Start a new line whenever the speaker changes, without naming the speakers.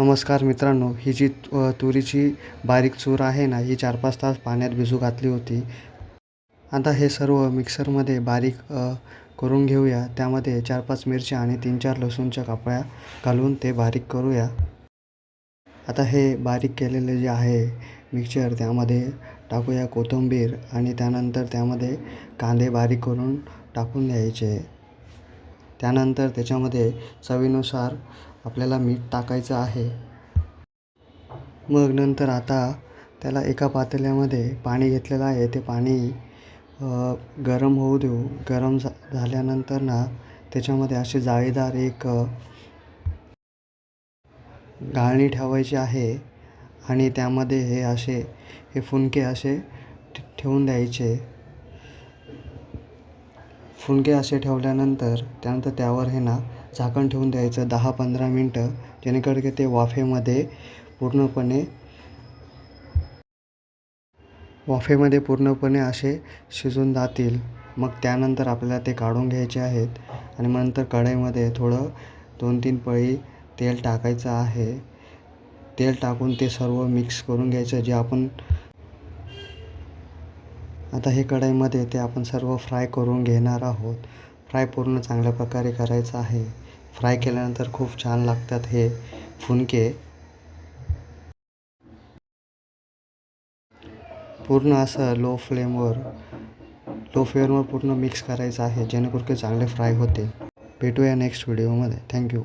नमस्कार मित्रांनो, ही जी तुरीची बारीक चूर आहे ना, ही 4-5 तास पाण्यात भिजू घातली होती. आता हे सर्व मिक्सरमध्ये बारीक करून घेऊया. त्यामध्ये 4-5 मिरच्या आणि 3-4 लसूणच्या कापड्या घालून ते बारीक करूया. आता हे बारीक केलेले जे आहे मिक्सचर, त्यामध्ये टाकूया कोथिंबीर आणि त्यानंतर त्यामध्ये कांदे बारीक करून टाकून द्यायचे. त्यानंतर त्याच्यामध्ये चवीनुसार आपल्याला मीठ टाकायचं आहे. मग नंतर आता त्याला एका पातेल्यामध्ये पाणी घेतलेलं आहे, ते पाणी गरम होऊ देऊ. गरम झाल्यानंतर ना त्याच्यामध्ये असे जाळीदार एक गाळणी ठेवायची आहे आणि त्यामध्ये हे फुनके असे ठेवून द्यायचे. फुनके असे ठेवल्यानंतर त्यानंतर त्यावर झाकण ठेवून द्यायचं 10-15 मिनटं, जेणेकरून ते वाफेमध्ये पूर्णपणे असे शिजून जातील. मग त्यानंतर आपल्याला ते काढून घ्यायचे आहेत आणि मग नंतर कढईमध्ये थोडं 2-3 पळी तेल टाकायचं आहे. तेल टाकून ते सर्व मिक्स करून घ्यायचं. आता हे कढईमध्ये ते आपण सर्व फ्राय करून घेणार आहोत. फ्राय पूर्ण चांगल्या प्रकारे करायचं आहे. फ्राय केल्यानंतर खूप छान लागतात हे फुनके. पूर्ण असं लो फ्लेमवर पूर्ण मिक्स करायचं आहे, जेणेकरून ते चांगले फ्राय होतील. भेटूया नेक्स्ट व्हिडिओमध्ये. थँक्यू.